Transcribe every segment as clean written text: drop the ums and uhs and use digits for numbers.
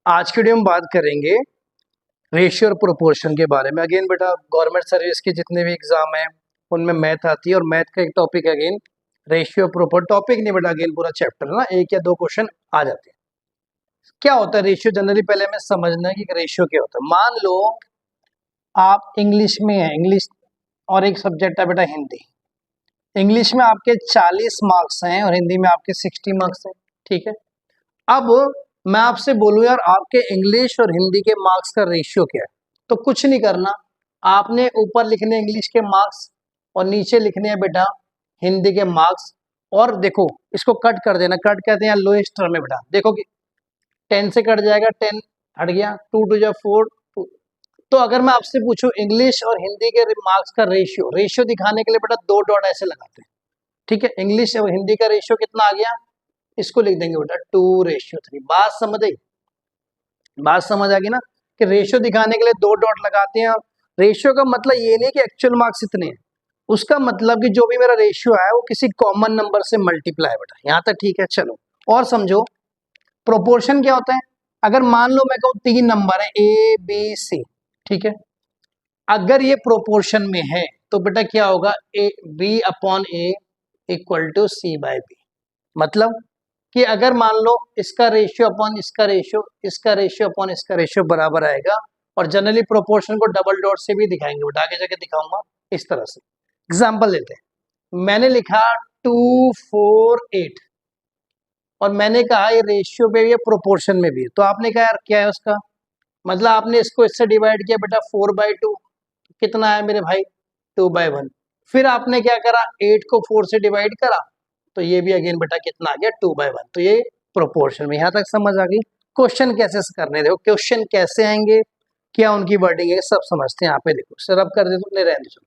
आज की वीडियो में बात करेंगे रेशियो और प्रोपोर्शन के बारे में। अगेन बेटा गवर्नमेंट सर्विस के जितने भी एग्जाम हैं उनमें मैथ आती है और मैथ का एक टॉपिक है अगेन रेशियो प्रोपोर्ट। टॉपिक नहीं बेटा, अगेन पूरा चैप्टर ना, एक या दो क्वेश्चन आ जाते हैं। क्या होता है रेशियो? जनरली पहले हमें समझना है कि रेशियो क्या होता है। मान लो आप इंग्लिश में है, इंग्लिश और एक सब्जेक्ट है बेटा हिंदी। इंग्लिश में आपके 40 मार्क्स हैं और हिंदी में आपके 60 मार्क्स हैं, ठीक है। अब मैं आपसे बोलूं यार आपके इंग्लिश और हिंदी के मार्क्स का रेशियो क्या है, तो कुछ नहीं करना, आपने ऊपर लिखने इंग्लिश के मार्क्स और नीचे लिखने हैं बेटा हिंदी के मार्क्स। और देखो इसको कट कर देना, कट कहते हैं लोएस्ट टर्म में बेटा। देखो कि 10 से कट जाएगा, 10 हट गया, 2 टू जा 4। तो अगर मैं आपसे पूछूं इंग्लिश और हिंदी के मार्क्स का रेशियो, रेशियो दिखाने के लिए बेटा दो डॉट ऐसे लगाते हैं, ठीक है। इंग्लिश और हिंदी का रेशियो कितना आ गया, इसको लिख देंगे बेटा 2:3। बात समझ आई? बात समझ आ गई ना कि रेशियो दिखाने के लिए दो डॉट लगाते हैं। रेशियो का मतलब ये नहीं कि एक्चुअल मार्क्स इतने हैं, उसका मतलब कि जो भी मेरा रेशियो है वो किसी कॉमन नंबर से मल्टीप्लाई है बेटा। यहां तक ठीक है, चलो और समझो। प्रोपोर्शन क्या होता है? अगर मान लो मैं कहूँ 3 नंबर है ए बी सी, ठीक है। अगर ये प्रोपोर्शन में है तो बेटा क्या होगा, A B upon A equal to C by B. मतलब कि अगर मान लो इसका रेशियो अपॉन इसका रेशियो, इसका रेशियो अपॉन इसका रेशियो बराबर आएगा। और जनरली प्रोपोर्शन को डबल डॉट से भी दिखाएंगे बेटा, आगे जाके दिखाऊंगा इस तरह से। एग्जांपल लेते हैं, मैंने लिखा 2 4 8 और मैंने कहा ये रेशियो पे भी है प्रोपोर्शन में भी है। तो आपने कहा यार क्या है उसका मतलब, आपने इसको इससे डिवाइड किया बेटा 4/2, कितना है मेरे भाई 2/1। फिर आपने क्या करा 8 को 4 से डिवाइड करा, तो ये भी अगेन बेटा कितना आ गया 2/1। तो ये प्रोपोर्शन में। यहां तक समझ आ गई? क्वेश्चन कैसे करने, देखो क्वेश्चन कैसे आएंगे, क्या उनकी वर्डिंग है, सब समझते हैं। यहाँ पे देखो सर अब कर दे तो नहीं रहने दो।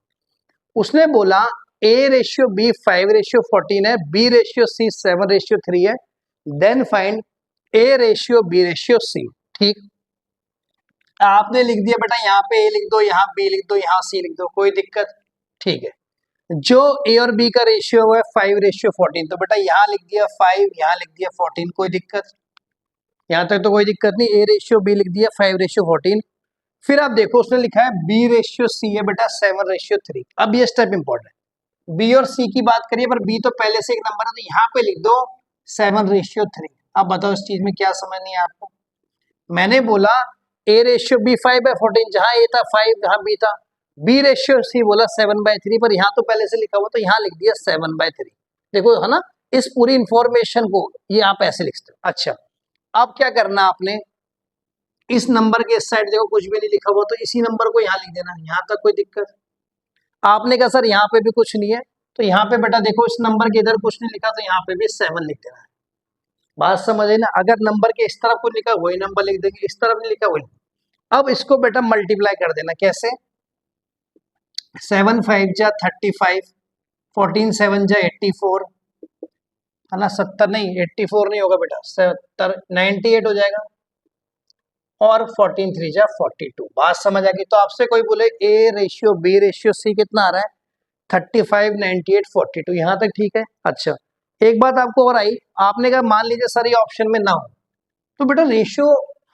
उसने बोला A/B 5/14 है, B/C 7/3 है, देन फाइंड A/B/C। ठीक, आपने लिख दिया बेटा यहाँ पे A लिख दो, यहाँ B लिख दो, यहाँ C लिख दो, कोई दिक्कत? ठीक है। जो A और B का रेशियो है 5/14, तो बेटा यहाँ लिख दिया 5, यहाँ लिख दिया 14, कोई दिक्कत? यहाँ तक तो कोई दिक्कत नहीं। A/B लिख दिया 5/14। फिर आप देखो उसने लिखा है B/C है बेटा 7/3। अब ये स्टेप इंपॉर्टेंट है, B और C की बात करिए, पर B तो पहले से एक नंबर है तो यहाँ पे लिख दो 7/3। अब बताओ इस चीज में क्या समझ नहीं है आपको? मैंने बोला A/B 5/14, जहां A था 5, जहां B था। B/C बोला 7/3, पर यहाँ तो पहले से लिखा हुआ तो यहाँ लिख दिया 7/3। देखो है ना, इस पूरी इंफॉर्मेशन को ये आप ऐसे लिखते हो। अच्छा अब क्या करना आपने, इस नंबर के इस साइड देखो कुछ भी नहीं लिखा हुआ, तो इसी नंबर को यहाँ लिख देना। यहाँ तक कोई दिक्कत? आपने कहा सर यहाँ पे भी कुछ नहीं है, तो यहाँ पे बेटा देखो इस नंबर के इधर कुछ नहीं लिखा, तो यहाँ पे भी 7 लिख देना है। बात समझ आई ना? अगर नंबर के इस तरफ कुछ लिखा वही नंबर लिख देंगे, इस तरफ नहीं लिखा वही। अब इसको बेटा मल्टीप्लाई कर देना। कैसे? 7 5 जा 35, 14 7 जा 84, है ना। 70 नहीं, 84 नहीं होगा बेटा, 70 98 हो जाएगा। और 14 3 जा 42। बात समझ आ गई? तो आपसे कोई बोले A/B/C कितना आ रहा है, 35 98 42। यहाँ तक ठीक है? अच्छा एक बात आपको और आई, आपने कहा मान लीजिए सर ये ऑप्शन में ना हो, तो बेटा रेशियो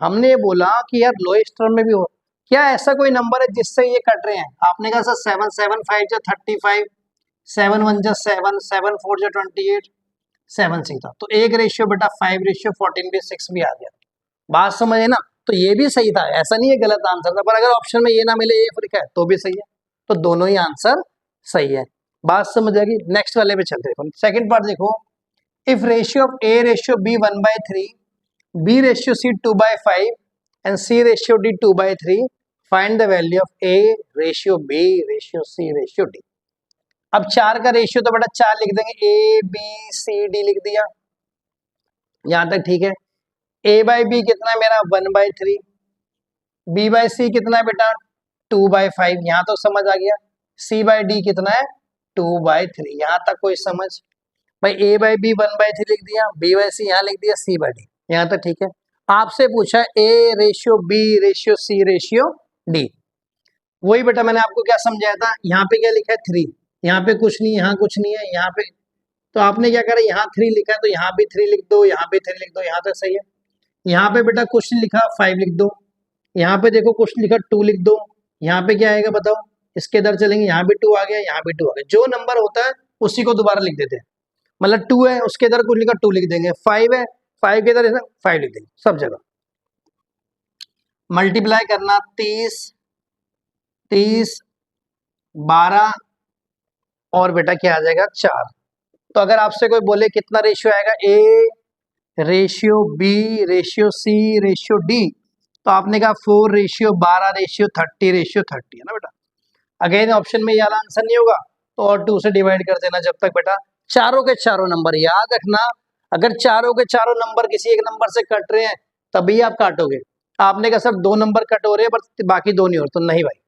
हमने बोला कि यार लोएस्ट टर्म में भी हो। क्या ऐसा कोई नंबर है जिससे ये कट रहे हैं? आपने कहा सर 7 7 5 जा 35, 7 1 जा 7, 7 4 जा 28, 7 6 था, तो एक रेशियो बेटा 5/14 भी 6 भी आ गया। बात समझे ना? तो ये भी सही था, ऐसा नहीं है गलत आंसर था, पर अगर ऑप्शन में ये ना मिले, ये लिखा है तो भी सही है। तो दोनों ही आंसर सही है। बात समझ आ गई? नेक्स्ट वाले पे चलते हैं। सेकंड पार्ट देखो, if ratio of A/B 1/3, B/C 2/5 and C/D 2/3, find the value of A/B/C/D। अब 4 का रेशियो तो बेटा 4 लिख देंगे, ABCD लिख दिया, यहां तक ठीक है। A/B कितना है मेरा 1/3, B/C कितना है बेटा 2/5, यहां तो समझ आ गया। C/D कितना है 2/3, यहां तक कोई समझ? भाई A/B 1/3 लिख दिया, B/C यहाँ लिख दिया, C/D यहाँ तक ठीक है। आपसे पूछा A/B/C/D, वही बेटा मैंने आपको क्या समझाया था, यहाँ पे क्या लिखा है 3, यहाँ पे कुछ नहीं, यहाँ कुछ नहीं है, यहाँ पे तो आपने क्या करा, यहाँ 3 लिखा है तो यहाँ भी 3 लिख दो, यहाँ भी 3 लिख दो, यहाँ तक सही है। यहाँ पे बेटा क्वेश्चन लिखा 5 लिख दो, यहाँ पे देखो क्वेश्चन लिखा 2 लिख दो, यहाँ पे क्या आएगा बताओ, इसके इधर चलेंगे, यहाँ भी 2 आ गया, यहाँ भी 2 आ गया, जो नंबर होता है उसी को दोबारा लिख देते हैं। मतलब 2 है उसके इधर कुछ लिखा 2 लिख देंगे, 5 है 5 के इधर 5 लिख देंगे, सब जगह मल्टीप्लाई करना 30 30 12 और बेटा क्या आ जाएगा 4। तो अगर आपसे कोई बोले कितना रेशियो आएगा, A ratio B ratio C ratio D, तो आपने कहा 4 रेशियो 12 रेशियो 30 रेशियो 30 है ना बेटा। अगेन ऑप्शन में ये वाला आंसर नहीं होगा तो और 2 से डिवाइड कर देना, जब तक बेटा चारों के चारों नंबर, याद रखना अगर चारों के चारों नंबर किसी एक नंबर से कट रहे हैं तभी आप काटोगे। आपने कहा सर 2 नंबर कट हो रहे हैं पर बाकी 2 नहीं हो रहे, तो नहीं भाई।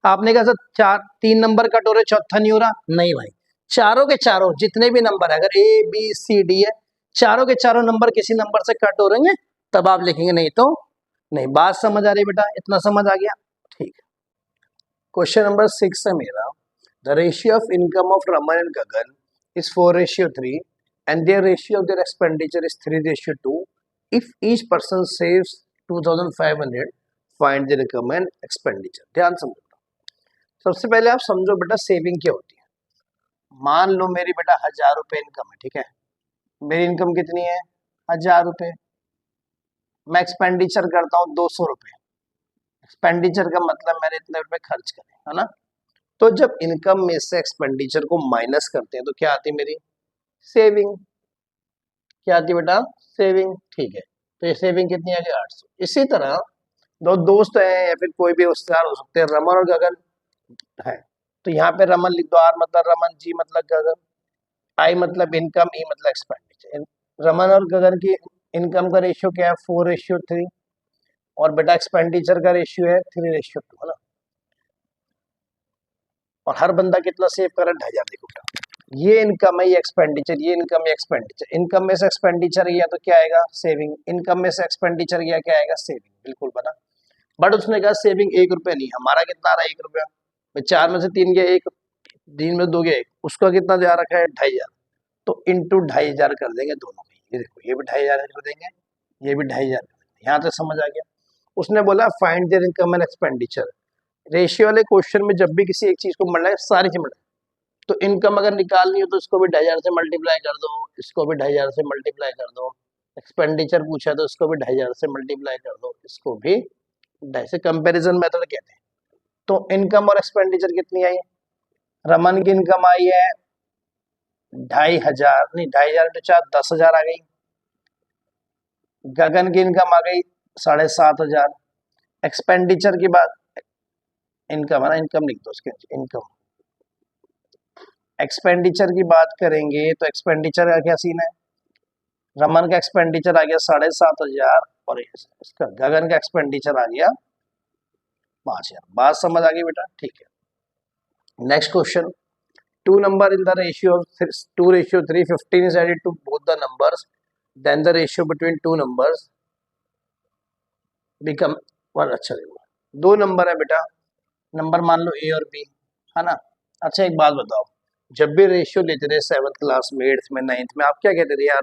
आपने कहा सर 3 नंबर कट हो रहे, चौथा नहीं हो रहा, नहीं भाई। चारों के चारों जितने भी नंबर है, अगर ए बी सी डी है, चारों के चारों नंबर किसी नंबर से कट हो रहे हैं तब आप लिखेंगे, नहीं तो नहीं। बात समझ आ रही बेटा, इतना समझ आ गया, ठीक है। क्वेश्चन नंबर 6 है मेरा, the ratio of income of Raman and Gagan is 4:3 and their ratio of their expenditure is 3:2. If each person saves 2,500, find their income and expenditure. ध्यान समझो, सबसे पहले आप समझो बेटा सेविंग क्या होती है। मान लो मेरी बेटा 1000 रुपए इनकम है, ठीक है, मेरी इनकम कितनी है 1000 रुपए, मैं एक्सपेंडिचर करता हूँ 200 रुपए। एक्सपेंडिचर का मतलब मैंने इतने रुपए खर्च करे, है ना। तो जब इनकम में से एक्सपेंडिचर को माइनस करते हैं तो क्या आती है मेरी सेविंग, क्या आती है बेटा सेविंग, ठीक है। तो ये सेविंग कितनी आ गई 800। इसी तरह दो दोस्त हैं या फिर कोई भी रिश्तेदार हो सकते हैं, रमन और गगन है, तो यहाँ पे रमन लिख दो, आर मतलब रमन, जी मतलब गगन, आई मतलब इनकम, ई मतलब एक्सपेंडिचर। रमन और गगन की इनकम का रेशियो क्या है 4:3 और बेटा एक्सपेंडिचर का रेशियो है 3:2, है ना। और हर बंदा कितना सेव कर रहा है 2,500। देखो बेटा ये इनकम है, ये एक्सपेंडिचर, ये इनकम है एक्सपेंडिचर। इनकम में से एक्सपेंडिचर गया तो क्या आएगा सेविंग, इनकम में से एक्सपेंडिचर गया क्या आएगा सेविंग, बिल्कुल बना। बट उसने कहा सेविंग 1 रुपया नहीं, हमारा कितना आ रहा है 1 रुपया, 4 में से 3 गया 1, 3 में 2 गया 1, उसका कितना जा रखा है 2,500, तो इंटू 2,500 कर देंगे दोनों में। ये देखो ये भी 2,500 कर देंगे, ये भी 2,500 कर देंगे, यहाँ तक समझ आ गया। उसने बोला find there income and expenditure. Ratio वाले क्वेश्चन में जब भी किसी एक चीज को मल्टीप्लाई सारी चीज मल्टीप्लाई, तो इनकम अगर निकालनी हो तो इसको भी 2,500 से मल्टीप्लाई कर दो, इसको भी 2,500 से मल्टीप्लाई कर दो, एक्सपेंडिचर पूछा तो इसको भी 2,500 से मल्टीप्लाई कर दो, इसको भी 2,500 से, कंपेरिजन मेथड कहते हैं। तो इनकम और एक्सपेंडिचर कितनी आई, रमन की इनकम आई है 2,500, नहीं 2,500 तो 4 10,000 आ गई, गगन की इनकम आ गई 7,500। एक्सपेंडिचर की बात, इनकम है ना, इनकम लिख दो उसके इनकम। एक्सपेंडिचर की बात करेंगे तो एक्सपेंडिचर का क्या सीन है, रमन का एक्सपेंडिचर आ गया 7,500 और इसका गगन का एक्सपेंडिचर आ गया 5,000। बात समझ आ गई बेटा, ठीक है। Next question, 2 number in the ratio of 2:3, 15 is added to both the numbers, then the ratio between two numbers become 1। अच्छा देखो 2 नंबर है बेटा, नंबर मान लो ए और बी, है ना। अच्छा एक बात बताओ, जब भी रेशियो लेते थे 7th क्लास में 8th में 9th में, आप क्या कहते थे यार,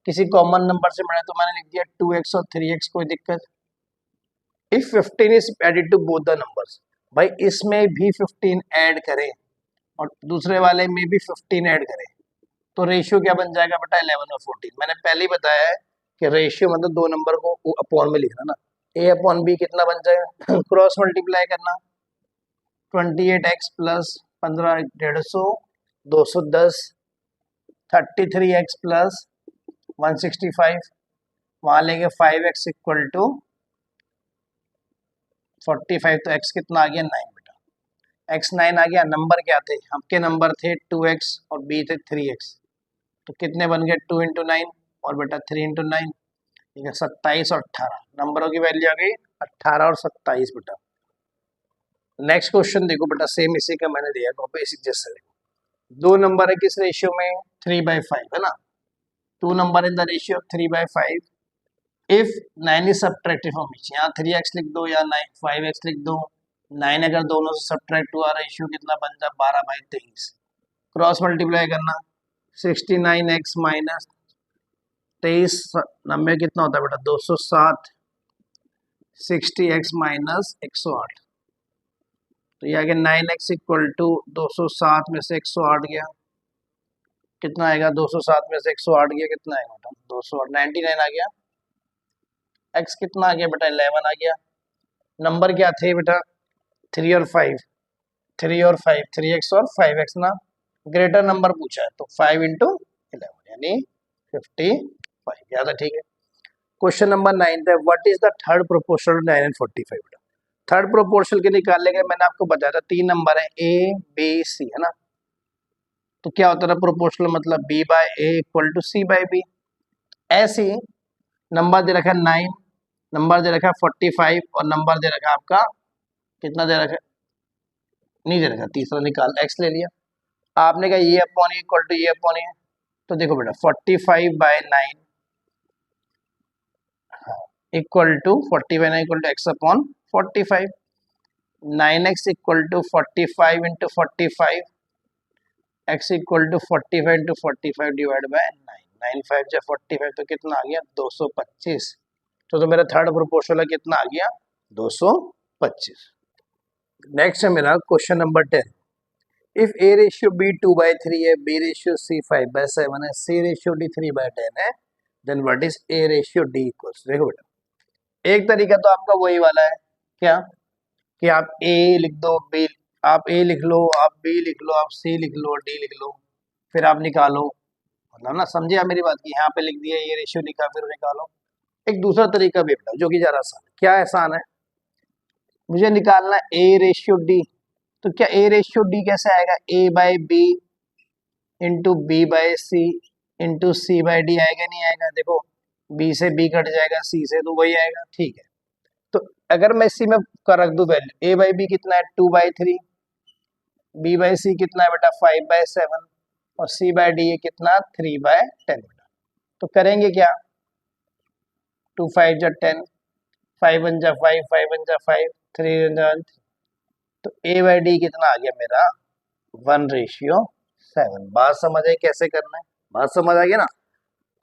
किसी कॉमन नंबर से बने तो मैंने लिख दिया 2x और 3x, कोई दिक्कत। If 15 is added to both the numbers, भाई इसमें भी 15 ऐड करें और दूसरे वाले में भी 15 ऐड करें तो रेशियो क्या बन जाएगा बेटा 11 और 14। मैंने पहले ही बताया है कि रेशियो मतलब 2 नंबर को अपॉन में लिखना ना, a अपॉन बी कितना बन जाएगा क्रॉस मल्टीप्लाई करना, 28x प्लस 15 150 210, 33x प्लस 165, वहां लेंगे 5x इक्वल टू 45, तो x कितना आ गया 9 बेटा, x 9 आ गया। नंबर क्या थे आपके, नंबर थे 2x और b थे 3x, तो कितने बन गए 2 × 9 और बेटा 3 × 9, ठीक है 27 और 18, नंबरों की वैल्यू आ गई 18 और 27 बेटा। नेक्स्ट क्वेश्चन देखो बेटा, सेम इसी का मैंने दिया कॉपी इसी जैसे, देखो 2 नंबर है किस रेशियो में 3/5 है ना, 2 number in the ratio 3/5। If 9 is subtracted from each, यहाँ 3x लिख दो या 5x लिख दो, 9 अगर दोनों से सब्ट्रैक्ट हुआ रेशियो कितना बन जाए 12/23, क्रॉस मल्टीप्लाई करना 69x माइनस 23 नब्बे कितना होता है बेटा 207, 60x माइनस 108, तो ये आ गया 9x इक्वल टू 207 में से 108 गया, कितना आएगा 207 में से 108 गया, कितना आएगा बेटा 208, 99 आ गया। x कितना आ गया बेटा 11 आ गया। नंबर क्या थे बेटा 3 और 5, 3 और 5, 3x और 5x ना, ग्रेटर नंबर पूछा है तो 5 इंटू 11 यानी 55, याद है, ठीक है। क्वेश्चन नंबर 9 है, what is the third proportional 9 and 45 बेटा। थर्ड प्रोपोर्शनल के निकालने के मैंने आपको बताया था 3 नंबर है A B C है ना, तो क्या होता है प्रोपोर्शनल मतलब B by A equal to C by B। ऐसे ही नंबर दे रखा है 9, नंबर दे रखा है 45 और नंबर दे रखा है आपका कितना दे रखा है, नहीं दे रखा, तीसरा निकाल x ले लिया। आपने कहा ये अपॉन इक्वल टू ये अपॉन ये, तो देखो बेटा 45 by 9 equal to 45 equal to x upon 45, 9x equal to 45 into 45, x equal to 45 into 45 divide by 9, 9 5 जा 45 तो कितना आ गया 225, तो मेरा थर्ड प्रोपोर्शनल कितना आ गया 225। नेक्स्ट है मेरा question number 10, if A ratio B 2/3 है, B रेशियो C 5/7 है, C रेशियो D 3/10 है, then what is A ratio D equals. देखो बेटा एक तरीका तो आपका वही वाला है, क्या कि आप A लिख दो, B आप A लिख लो, आप B लिख लो, आप C लिख लो, D लिख लो, फिर आप निकालो, मतलब ना समझे आप मेरी बात की, यहाँ पे लिख दिया ये रेशियो लिखा फिर निकालो। एक दूसरा तरीका भी बताओ जो कि ज्यादा आसान है। क्या आसान है, मुझे निकालना A रेशियो D, तो क्या A रेशियो D कैसे आएगा, A by B into B by C into C by D आएगा नहीं आएगा, देखो B से B कट जाएगा, C से तो वही आएगा, ठीक है। तो अगर मैं इसी में का रख दूं वैल्यू, A बाई B कितना है 2/3, B बाई C कितना है बेटा 5/7 और C बाय D कितना 3/10 बेटा। तो करेंगे क्या 2 5 जा 10, 5 1 जा 5, 5 1 जा 5, 3 1 जा 1, तो A बाई D कितना आ गया मेरा 1/7। बात समझ आई कैसे करना है, बात समझ आ गया ना।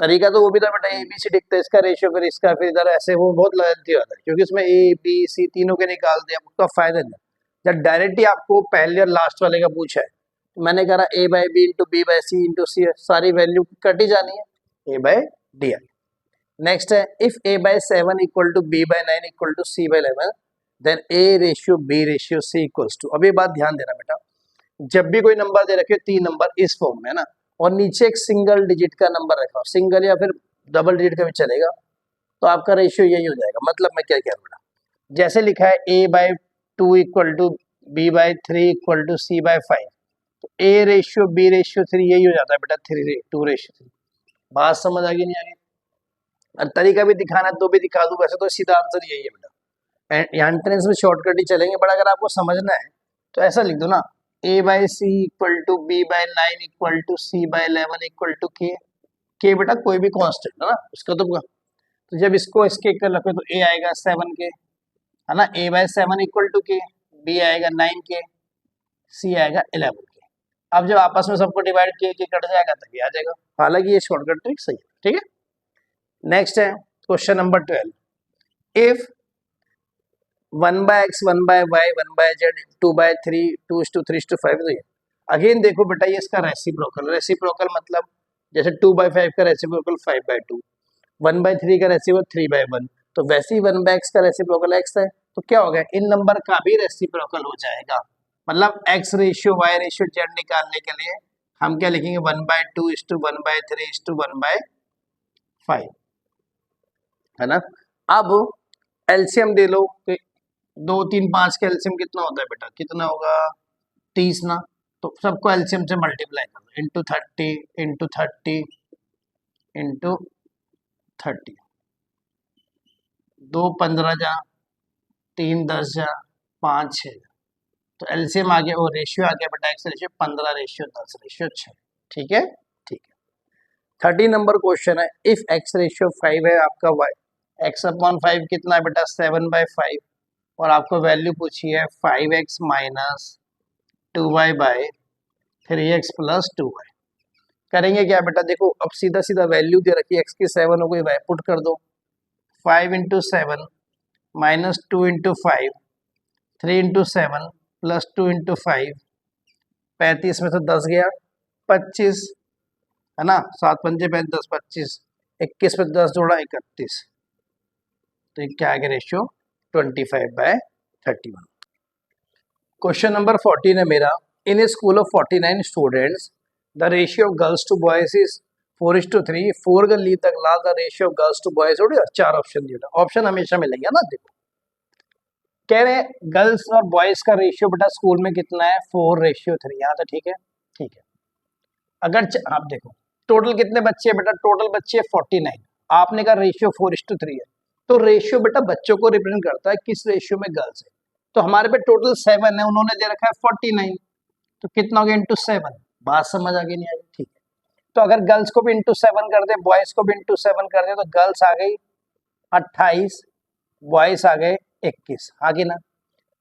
तरीका तो वो भी था बेटा ABC दिखता है, इसका रेशियो फिर इसका फिर इधर, ऐसे वो बहुत लेंथी होता है क्योंकि उसमें A B C तीनों के निकाल दिया, उसका फायदा नहीं। जब डायरेक्टली आपको पहले और लास्ट वाले का पूछा है, तो मैंने कहा A by B into B by C into C, सारी वैल्यू कट ही जानी है, A बाई D। नेक्स्ट है, if A by 7 equal to B by 9 equal to C by 11, then A ratio B ratio C equals to. अब ये बात ध्यान देना बेटा, जब भी कोई नंबर दे रखे 3 नंबर इस फॉर्म में ना, और नीचे एक सिंगल डिजिट का नंबर रखा हो, सिंगल या फिर डबल डिजिट का भी चलेगा, तो आपका रेशियो यही हो जाएगा। मतलब मैं क्या कह रहा हूँ, जैसे लिखा है A by 2 equal to B by 3 equal to C by 5, तो A रेशियो B रेशियो 3 यही हो जाता है बेटा 2 रेशियो 3। बात समझ आ गई नहीं आ गई, और तरीका भी दिखाना तो भी दिखा दूं, वैसे तो सीधा आंसर यही है बेटा, एंट्रेंस में शॉर्टकट ही चलेंगे, बट अगर आपको समझना है तो ऐसा लिख दो ना, A by C equal to B by 9 equal to C by 11 equal to के बेटा कोई भी कांस्टेंट है ना उसका, तो जब इसको इसके कर रखो तो A आएगा 7 के, है ना, A बाई 7 इक्वल टू के, B आएगा 9 के, C आएगा 11 के। अब जब आपस में सबको डिवाइड के कट जाएगा तभी आ जाएगा, हालांकि ये शॉर्टकट ट्रिक सही है, ठीक है। नेक्स्ट है question number 12, if 1/x 1/y 1/z 2/3 2:3:5, तो अगेन देखो बेटा ये इसका रेसिप्रोकल, रेसिप्रोकल मतलब जैसे 2/5 का रेसिप्रोकल 5/2, 1/3 का रेसिप्रोकल 3/1, तो वैसे ही 1/x का रेसिप्रोकल x है, तो क्या होगा इन नंबर का भी रेसिप्रोकल हो जाएगा। मतलब x ratio y ratio z निकालने के लिए हम क्या लिखेंगे 1/2 1/3 1/5, है ना। अब एलसीएम दे लो, 2 3 5 का एलसीएम कितना होता है बेटा, कितना होगा 30 ना, तो सबको एलसीएम से मल्टीप्लाई कर दो, इंटू 30 इंटू 30 इंटू 30, 2 15 जा, 3 10 जा, 5 6, तो एलसीएम आ गया, वो रेशियो आ गया बेटा एक्स रेशियो 15 रेशियो 10 रेशियो 6, ठीक है, ठीक है। 30 नंबर क्वेश्चन है, इफ एक्स रेशियो 5 है आपका y x अपॉन 5 कितना है बेटा 7/5, और आपको वैल्यू पूछी है 5x minus 2y by 3x plus 2y, करेंगे क्या बेटा, देखो अब सीधा सीधा वैल्यू दे रखी है एक्स की 7 हो गई, वह पुट कर दो 5 into 7 minus 2 into 5, 3 into 7 plus 2 into 5, 35 में से 10 गया 25, है ना, 7 पंजे 10 25, 21 में 10 जोड़ा 31, तो ये क्या है रेशियो 25/31। क्वेश्चन नंबर 14 है मेरा, in a school of 49 students the ratio of girls to boys is 4:3, 4 girl leave the class, the ratio of girls to boys, और 4 ऑप्शन दिए, ऑप्शन हमेशा मिलेंगे ना। देखो कह रहे हैं गर्ल्स और बॉयज का रेशियो बेटा स्कूल में कितना है 4:3, यहाँ तो ठीक है, ठीक है। अगर आप देखो टोटल कितने बच्चे हैं बेटा, टोटल बच्चे 49, आपने कहा रेशियो 4:3 है, तो रेशियो बेटा बच्चों को रिप्रेजेंट करता है, किस रेशियो में गर्ल्स है, तो हमारे पे टोटल 7 है, उन्होंने दे रखा है 49, तो कितना हो गया इंटू 7, बात समझ आ गई नहीं आई, ठीक है। तो अगर गर्ल्स को भी इंटू 7 कर दे, बॉयज को भी इंटू 7 कर दे, तो गर्ल्स आ गई 28, बॉयज आ गए 21, आगे ना।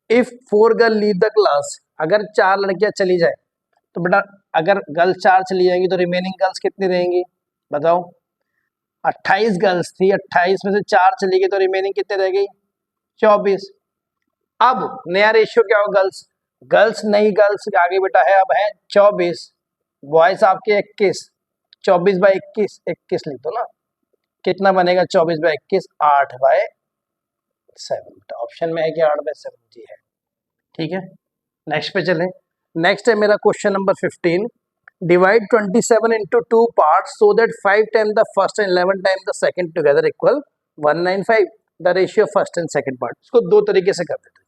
If 4 girl leave the class, अगर 4 लड़कियां चली जाए तो बेटा अगर गर्ल्स 4 चली जाएंगी तो रिमेनिंग गर्ल्स कितनी रहेंगी बताओ, 28 गर्ल्स थी, 28 में से 4 चली गई तो रिमेनिंग कितने रह गई 24। अब नया रेशियो क्या हो, गर्ल्स गर्ल्स नई गर्ल्स आगे बेटा है अब है 24, बॉयज आपके 21, 24/21, 21 लिख दो ना, कितना बनेगा 24/21, 8/7, ऑप्शन में है कि 8/7 जी है, ठीक है। नेक्स्ट पे चलें, नेक्स्ट है मेरा question number 15, divide 27 into 2 parts so that 5 times the first and 11 times the second together equal 195, the ratio of first and second part। इसको दो तरीके से कर देते हैं,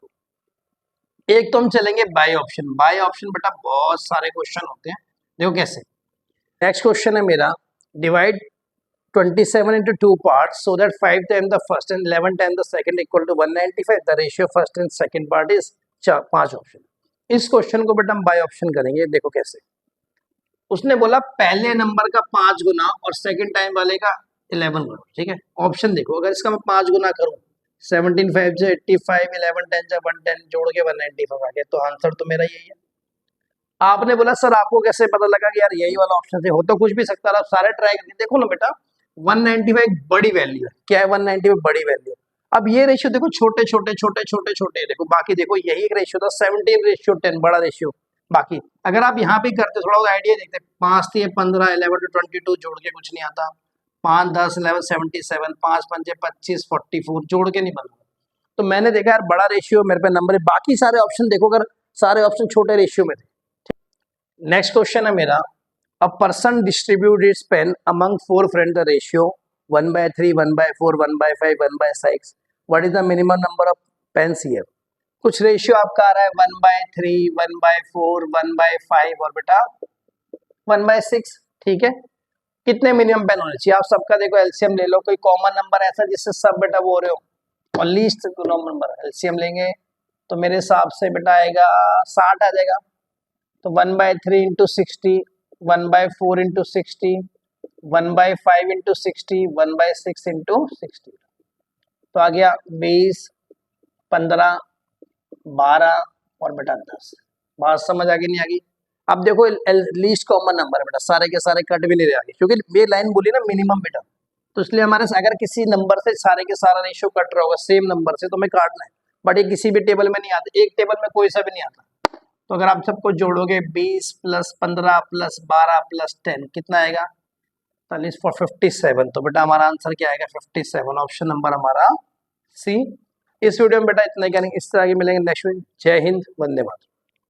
एक तो हम चलेंगे बाय ऑप्शन, बाय ऑप्शन बेटा बहुत सारे क्वेश्चन होते हैं, देखो कैसे। नेक्स्ट क्वेश्चन है मेरा, divide 27 into 2 parts so that 5 times the first and 11 times the second equal to 195, the ratio of first and second part is 5 option. इस क्वेश्चन को बेटा हम बाय ऑप्शन करेंगे, देखो कैसे। उसने बोला पहले नंबर का 5 गुना और सेकंड टाइम वाले का 11 गुना, ठीक है। ऑप्शन देखो, अगर इसका मैं 5 गुना करूं 17 5 से 85, 11 10 से 110, जोड़ के 195 आ गया, तो आंसर तो मेरा यही है। आपने बोला सर आपको कैसे पता लगा कि यार यही वाला ऑप्शन से, हो तो कुछ भी सकता है, आप सारे ट्राई करके देखो ना बेटा। 195 बड़ी वैल्यू है, क्या है 195 बड़ी वैल्यू। अब ये रेशियो देखो छोटे छोटे छोटे छोटे छोटे, देखो बाकी देखो यही एक रेशियो था 17:10 बड़ा रेशियो। बाकी अगर आप यहाँ पे करते थोड़ा आइडिया देखते, 5 थी 15, 11 to 22 जोड़ के कुछ नहीं आता, 5 10 11 77, 5 5 25 44 जोड़ के नहीं बना, तो मैंने देखा यार बड़ा रेशियो मेरे पे नंबर है, बाकी सारे ऑप्शन देखो अगर सारे ऑप्शन छोटे रेशियो में थे। नेक्स्ट क्वेश्चन है मेरा, a person distribute its pen among 4 friend, the ratio 1/3, 1/4, 1/5, 1/6, what is the minimum number of pens here. कुछ रेशियो आपका आ रहा है 1/3, 1/4, 1/5 और बेटा 1/6, ठीक है। कितने मिनिमम पेन होने चाहिए, आप सबका देखो एलसीएम ले लो, कोई कॉमन नंबर ऐसा जिससे सब बेटा वो हो रहे हो, और लीस्ट नंबर एलसीएम लेंगे तो मेरे हिसाब से बेटा आएगा 60 आ जाएगा, तो 1/3 इंटू 60, 1/4 इंटू 60, 1/5 इंटू 60, 1/6 इंटू 60, तो आ गया 20, 15, 12 और बेटा 10। बात समझ आ गई नहीं आ गई। अब देखो लीस्ट कॉमन नंबर है बेटा, सारे के सारे कट भी नहीं रहे आगे, क्योंकि ये लाइन बोली ना मिनिमम बेटा, तो इसलिए हमारे अगर किसी नंबर से सारे के सारा रेशियो कट रहा होगा सेम नंबर से तो हमें काटना है, बट ये किसी भी टेबल में नहीं आता, एक टेबल में कोई सा भी नहीं आता। तो अगर आप सबको जोड़ोगे 20 + 15 + 12 + 10 कितना आएगा 40 for 57, तो बेटा हमारा आंसर क्या आएगा 57, ऑप्शन नंबर हमारा सी। इस वीडियो में बेटा इतना ही, इस तरह के मिलेंगे नेक्स्ट वीडियो। जय हिंद, वंदे मातरम।